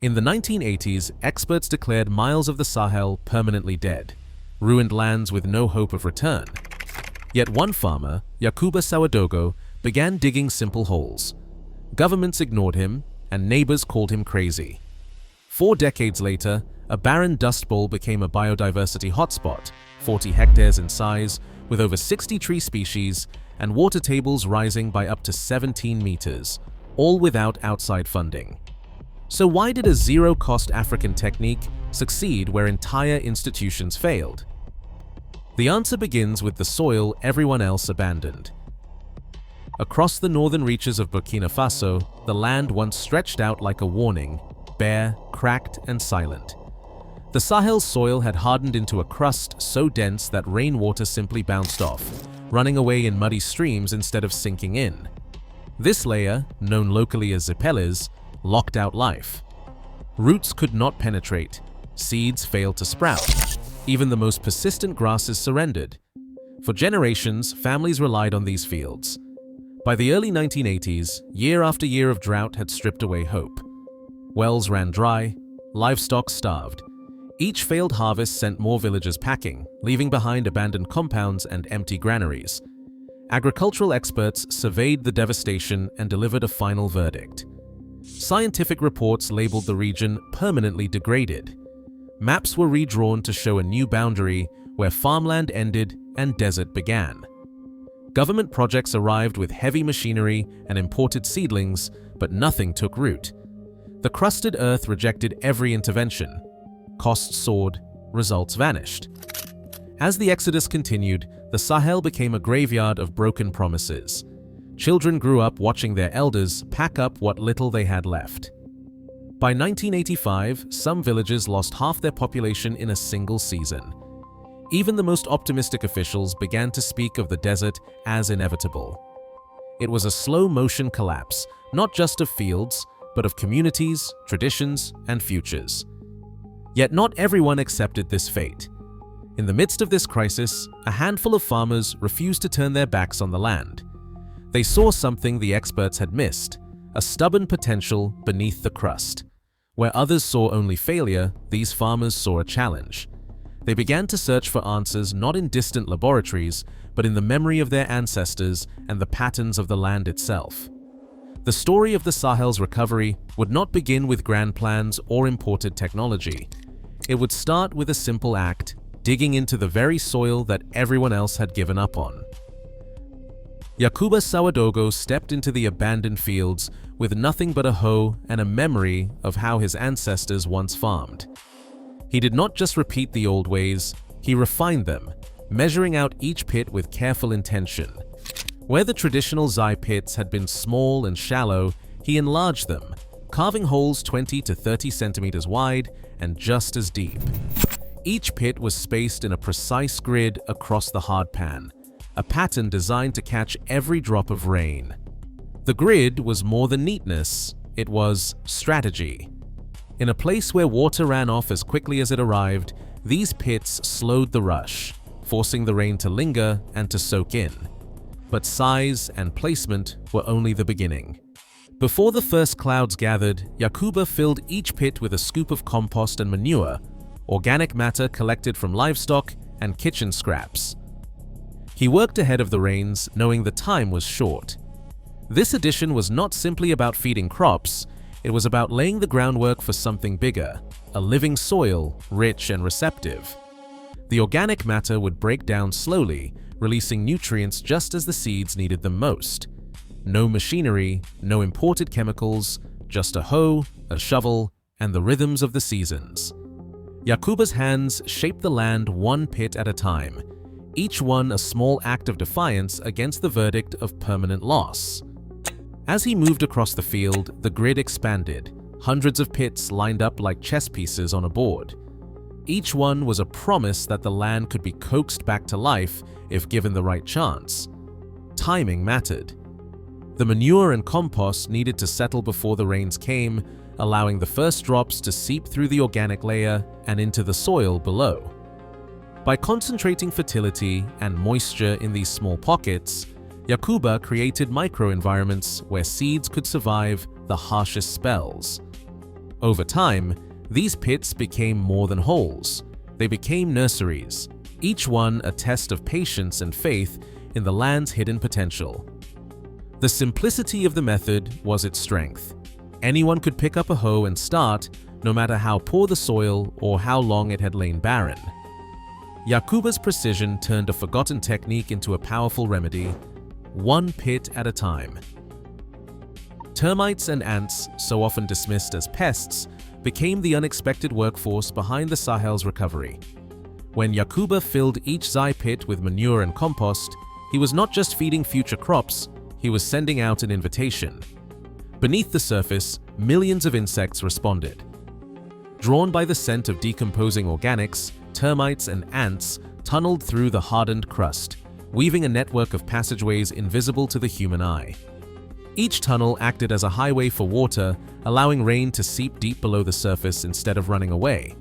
In the 1980s, experts declared miles of the Sahel permanently dead, ruined lands with no hope of return. Yet one farmer, Yakuba Sawadogo, began digging simple holes. Governments ignored him, and neighbors called him crazy. 4 decades later, a barren dust bowl became a biodiversity hotspot, 40 hectares in size, with over 60 tree species and water tables rising by up to 17 meters, all without outside funding. So why did a zero-cost African technique succeed where entire institutions failed? The answer begins with the soil everyone else abandoned. Across the northern reaches of Burkina Faso, the land once stretched out like a warning, bare, cracked, and silent. The Sahel's soil had hardened into a crust so dense that rainwater simply bounced off, running away in muddy streams instead of sinking in. This layer, known locally as zippeles, locked out life. Roots could not penetrate, seeds failed to sprout, even the most persistent grasses surrendered. For generations, families relied on these fields. By the early 1980s, year after year of drought had stripped away hope. Wells ran dry, livestock starved. Each failed harvest sent more villagers packing, leaving behind abandoned compounds and empty granaries. Agricultural experts surveyed the devastation and delivered a final verdict. Scientific reports labeled the region permanently degraded. Maps were redrawn to show a new boundary where farmland ended and desert began. Government projects arrived with heavy machinery and imported seedlings, but nothing took root. The crusted earth rejected every intervention. Costs soared, results vanished. As the exodus continued, the Sahel became a graveyard of broken promises. Children grew up watching their elders pack up what little they had left. By 1985, some villages lost half their population in a single season. Even the most optimistic officials began to speak of the desert as inevitable. It was a slow-motion collapse, not just of fields, but of communities, traditions, and futures. Yet not everyone accepted this fate. In the midst of this crisis, a handful of farmers refused to turn their backs on the land. They saw something the experts had missed, a stubborn potential beneath the crust. Where others saw only failure, these farmers saw a challenge. They began to search for answers not in distant laboratories, but in the memory of their ancestors and the patterns of the land itself. The story of the Sahel's recovery would not begin with grand plans or imported technology. It would start with a simple act, digging into the very soil that everyone else had given up on. Yakuba Sawadogo stepped into the abandoned fields with nothing but a hoe and a memory of how his ancestors once farmed. He did not just repeat the old ways, he refined them, measuring out each pit with careful intention. Where the traditional Zai pits had been small and shallow, he enlarged them, carving holes 20 to 30 centimeters wide and just as deep. Each pit was spaced in a precise grid across the hard pan, a pattern designed to catch every drop of rain. The grid was more than neatness, it was strategy. In a place where water ran off as quickly as it arrived, these pits slowed the rush, forcing the rain to linger and to soak in. But size and placement were only the beginning. Before the first clouds gathered, Yakuba filled each pit with a scoop of compost and manure, organic matter collected from livestock and kitchen scraps. He worked ahead of the rains, knowing the time was short. This addition was not simply about feeding crops, it was about laying the groundwork for something bigger, a living soil, rich and receptive. The organic matter would break down slowly, releasing nutrients just as the seeds needed them most. No machinery, no imported chemicals, just a hoe, a shovel, and the rhythms of the seasons. Yakuba's hands shaped the land one pit at a time, each one a small act of defiance against the verdict of permanent loss. As he moved across the field, the grid expanded, hundreds of pits lined up like chess pieces on a board. Each one was a promise that the land could be coaxed back to life if given the right chance. Timing mattered. The manure and compost needed to settle before the rains came, allowing the first drops to seep through the organic layer and into the soil below. By concentrating fertility and moisture in these small pockets, Yakuba created microenvironments where seeds could survive the harshest spells. Over time, these pits became more than holes. They became nurseries, each one a test of patience and faith in the land's hidden potential. The simplicity of the method was its strength. Anyone could pick up a hoe and start, no matter how poor the soil or how long it had lain barren. Yakuba's precision turned a forgotten technique into a powerful remedy, one pit at a time. Termites and ants, so often dismissed as pests, became the unexpected workforce behind the Sahel's recovery. When Yakuba filled each zai pit with manure and compost, he was not just feeding future crops, he was sending out an invitation. Beneath the surface, millions of insects responded. Drawn by the scent of decomposing organics, termites and ants tunneled through the hardened crust, weaving a network of passageways invisible to the human eye. Each tunnel acted as a highway for water, allowing rain to seep deep below the surface instead of running away.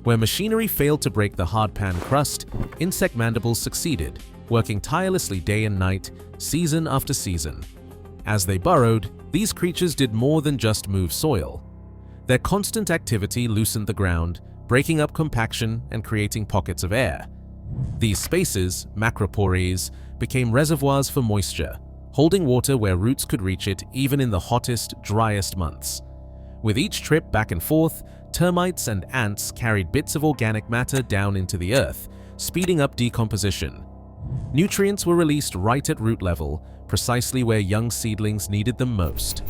Where machinery failed to break the hard-pan crust, insect mandibles succeeded, working tirelessly day and night, season after season. As they burrowed, these creatures did more than just move soil. Their constant activity loosened the ground, breaking up compaction and creating pockets of air. These spaces, macropories, became reservoirs for moisture, holding water where roots could reach it even in the hottest, driest months. With each trip back and forth, termites and ants carried bits of organic matter down into the earth, speeding up decomposition. Nutrients were released right at root level, precisely where young seedlings needed them most.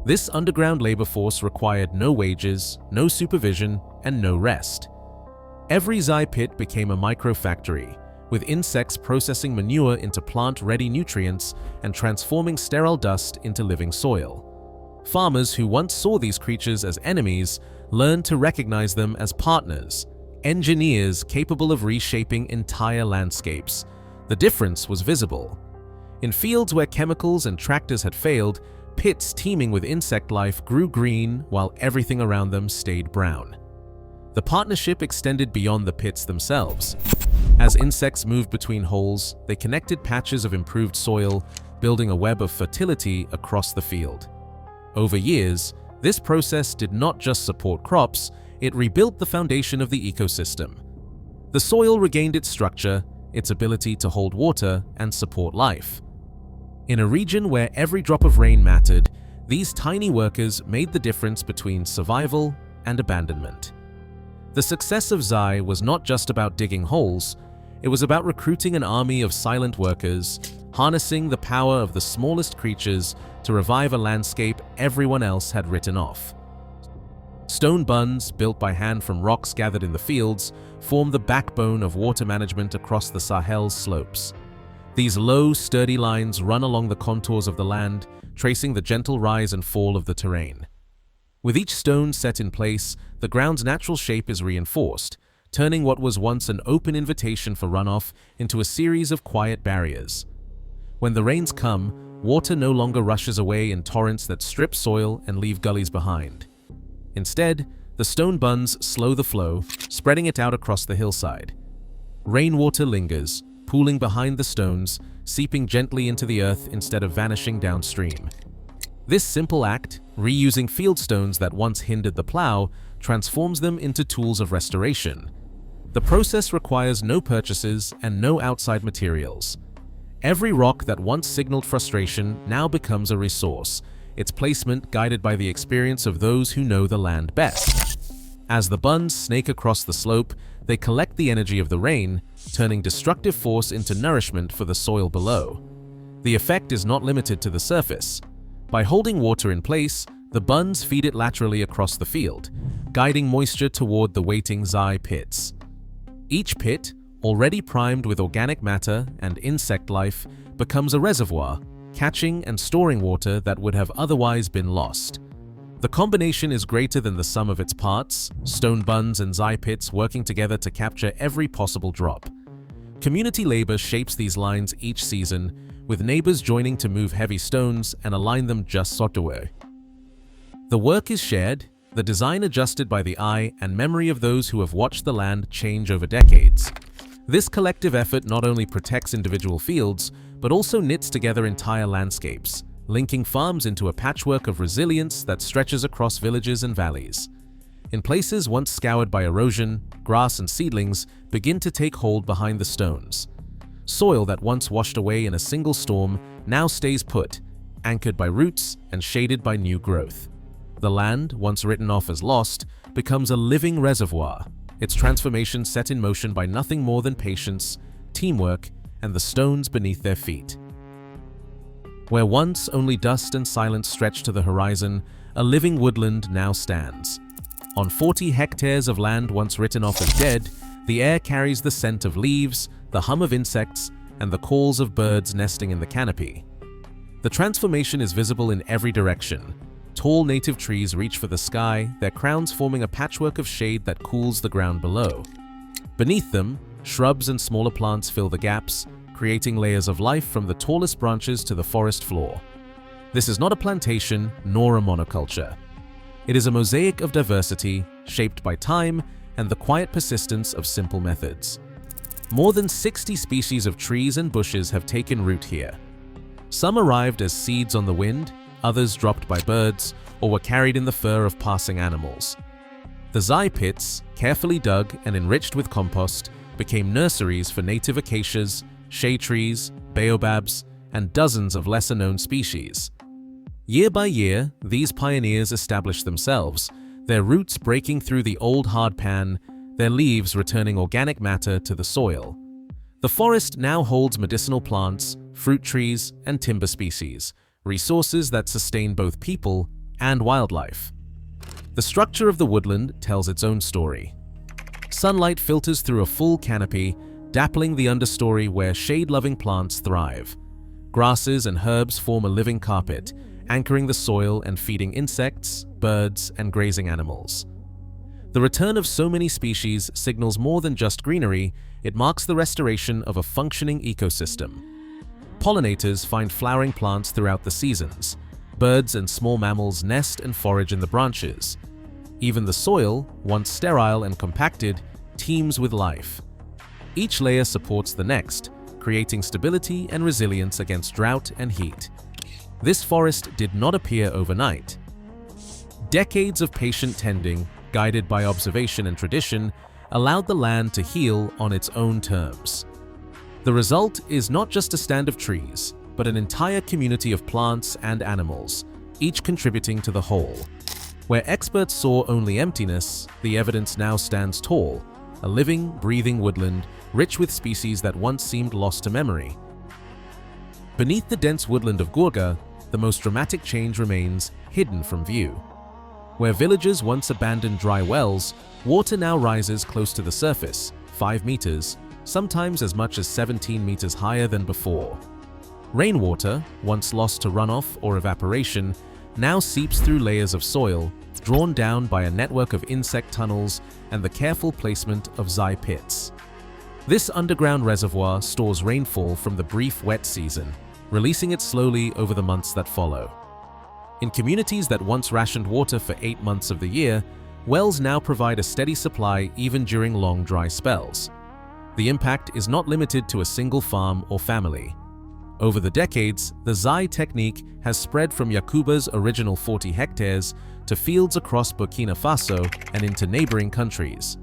This underground labor force required no wages, no supervision, and no rest. Every zai pit became a micro-factory, with insects processing manure into plant-ready nutrients and transforming sterile dust into living soil. Farmers who once saw these creatures as enemies learned to recognize them as partners, engineers capable of reshaping entire landscapes. The difference was visible. In fields where chemicals and tractors had failed, pits teeming with insect life grew green while everything around them stayed brown. The partnership extended beyond the pits themselves. As insects moved between holes, they connected patches of improved soil, building a web of fertility across the field. Over years, this process did not just support crops, it rebuilt the foundation of the ecosystem. The soil regained its structure, its ability to hold water and support life. In a region where every drop of rain mattered, these tiny workers made the difference between survival and abandonment. The success of zai was not just about digging holes, it was about recruiting an army of silent workers, harnessing the power of the smallest creatures to revive a landscape everyone else had written off. Stone bunds, built by hand from rocks gathered in the fields, form the backbone of water management across the Sahel's slopes. These low, sturdy lines run along the contours of the land, tracing the gentle rise and fall of the terrain. With each stone set in place, the ground's natural shape is reinforced, turning what was once an open invitation for runoff into a series of quiet barriers. When the rains come, water no longer rushes away in torrents that strip soil and leave gullies behind. Instead, the stone bunds slow the flow, spreading it out across the hillside. Rainwater lingers, pooling behind the stones, seeping gently into the earth instead of vanishing downstream. This simple act, reusing field stones that once hindered the plow, transforms them into tools of restoration. The process requires no purchases and no outside materials. Every rock that once signaled frustration now becomes a resource, its placement guided by the experience of those who know the land best. As the bunds snake across the slope, they collect the energy of the rain, turning destructive force into nourishment for the soil below. The effect is not limited to the surface. By holding water in place, the bunds feed it laterally across the field, guiding moisture toward the waiting zai pits. Each pit, already primed with organic matter and insect life, becomes a reservoir, catching and storing water that would have otherwise been lost. The combination is greater than the sum of its parts, stone bunds and zai pits working together to capture every possible drop. Community labor shapes these lines each season, with neighbors joining to move heavy stones and align them just so away. The work is shared, the design adjusted by the eye and memory of those who have watched the land change over decades. This collective effort not only protects individual fields, but also knits together entire landscapes, linking farms into a patchwork of resilience that stretches across villages and valleys. In places once scoured by erosion, grass and seedlings begin to take hold behind the stones. Soil that once washed away in a single storm now stays put, anchored by roots and shaded by new growth. The land, once written off as lost, becomes a living reservoir, its transformation set in motion by nothing more than patience, teamwork, and the stones beneath their feet. Where once only dust and silence stretched to the horizon, a living woodland now stands. On 40 hectares of land once written off as dead, the air carries the scent of leaves, the hum of insects, and the calls of birds nesting in the canopy. The transformation is visible in every direction. Tall native trees reach for the sky, their crowns forming a patchwork of shade that cools the ground below. Beneath them, shrubs and smaller plants fill the gaps, creating layers of life from the tallest branches to the forest floor. This is not a plantation nor a monoculture. It is a mosaic of diversity, shaped by time and the quiet persistence of simple methods. More than 60 species of trees and bushes have taken root here. Some arrived as seeds on the wind, others dropped by birds, or were carried in the fur of passing animals. The zai pits, carefully dug and enriched with compost, became nurseries for native acacias, shea trees, baobabs, and dozens of lesser-known species. Year by year, these pioneers established themselves, their roots breaking through the old hardpan, their leaves returning organic matter to the soil. The forest now holds medicinal plants, fruit trees, and timber species, resources that sustain both people and wildlife. The structure of the woodland tells its own story. Sunlight filters through a full canopy, dappling the understory where shade-loving plants thrive. Grasses and herbs form a living carpet, anchoring the soil and feeding insects, birds, and grazing animals. The return of so many species signals more than just greenery, it marks the restoration of a functioning ecosystem. Pollinators find flowering plants throughout the seasons. Birds and small mammals nest and forage in the branches. Even the soil, once sterile and compacted, teems with life. Each layer supports the next, creating stability and resilience against drought and heat. This forest did not appear overnight. Decades of patient tending, guided by observation and tradition, allowed the land to heal on its own terms. The result is not just a stand of trees, but an entire community of plants and animals, each contributing to the whole. Where experts saw only emptiness, the evidence now stands tall, a living, breathing woodland, rich with species that once seemed lost to memory. Beneath the dense woodland of Gurga, the most dramatic change remains, hidden from view. Where villages once abandoned dry wells, water now rises close to the surface, 5 meters, sometimes as much as 17 meters higher than before. Rainwater, once lost to runoff or evaporation, now seeps through layers of soil, drawn down by a network of insect tunnels and the careful placement of zai pits. This underground reservoir stores rainfall from the brief wet season, releasing it slowly over the months that follow. In communities that once rationed water for 8 months of the year, wells now provide a steady supply even during long dry spells. The impact is not limited to a single farm or family. Over the decades, the zai technique has spread from Yakuba's original 40 hectares to fields across Burkina Faso and into neighboring countries.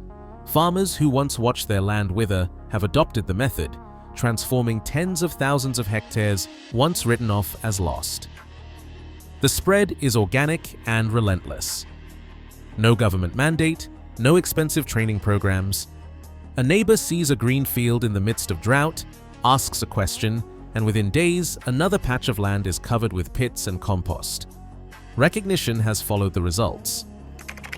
Farmers who once watched their land wither have adopted the method, transforming tens of thousands of hectares once written off as lost. The spread is organic and relentless. No government mandate, no expensive training programs. A neighbor sees a green field in the midst of drought, asks a question, and within days, another patch of land is covered with pits and compost. Recognition has followed the results.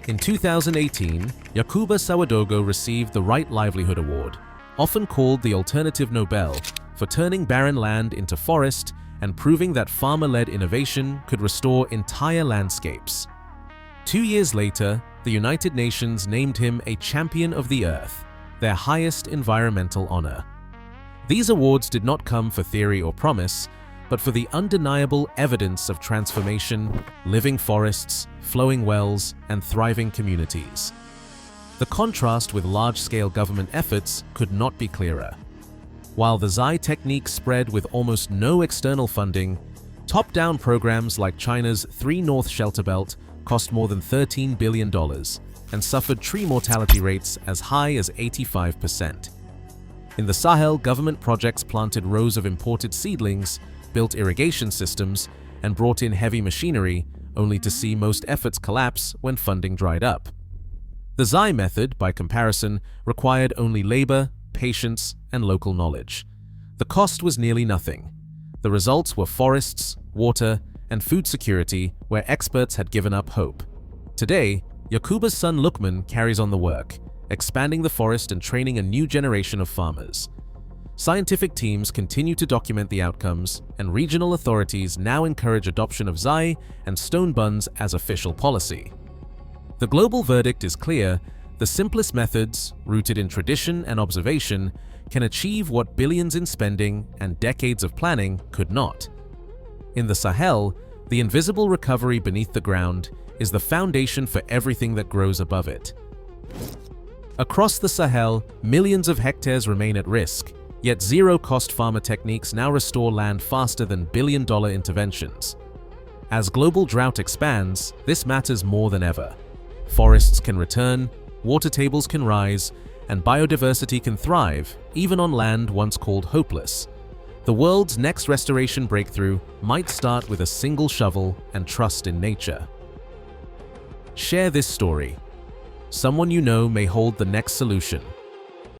In 2018, Yakuba Sawadogo received the Right Livelihood Award, often called the Alternative Nobel, for turning barren land into forest and proving that farmer-led innovation could restore entire landscapes. 2 years later, the United Nations named him a Champion of the Earth, their highest environmental honor. These awards did not come for theory or promise, but for the undeniable evidence of transformation, living forests, flowing wells, and thriving communities. The contrast with large-scale government efforts could not be clearer. While the zai technique spread with almost no external funding, Top-down programs like China's 3 North Shelter Belt cost more than $13 billion and suffered tree mortality rates as high as 85%. In the Sahel, government projects planted rows of imported seedlings, built irrigation systems, and brought in heavy machinery, only to see most efforts collapse when funding dried up. The Zai method, by comparison, required only labor, patience, and local knowledge. The cost was nearly nothing. The results were forests, water, and food security where experts had given up hope. Today, Yakuba's son Lukman carries on the work, expanding the forest and training a new generation of farmers. Scientific teams continue to document the outcomes, and regional authorities now encourage adoption of Zai and stone buns as official policy. The global verdict is clear: the simplest methods, rooted in tradition and observation, can achieve what billions in spending and decades of planning could not. In the Sahel, the invisible recovery beneath the ground is the foundation for everything that grows above it. Across the Sahel, millions of hectares remain at risk, yet zero-cost farmer techniques now restore land faster than billion-dollar interventions. As global drought expands, this matters more than ever. Forests can return, water tables can rise, and biodiversity can thrive, even on land once called hopeless. The world's next restoration breakthrough might start with a single shovel and trust in nature. Share this story. Someone you know may hold the next solution.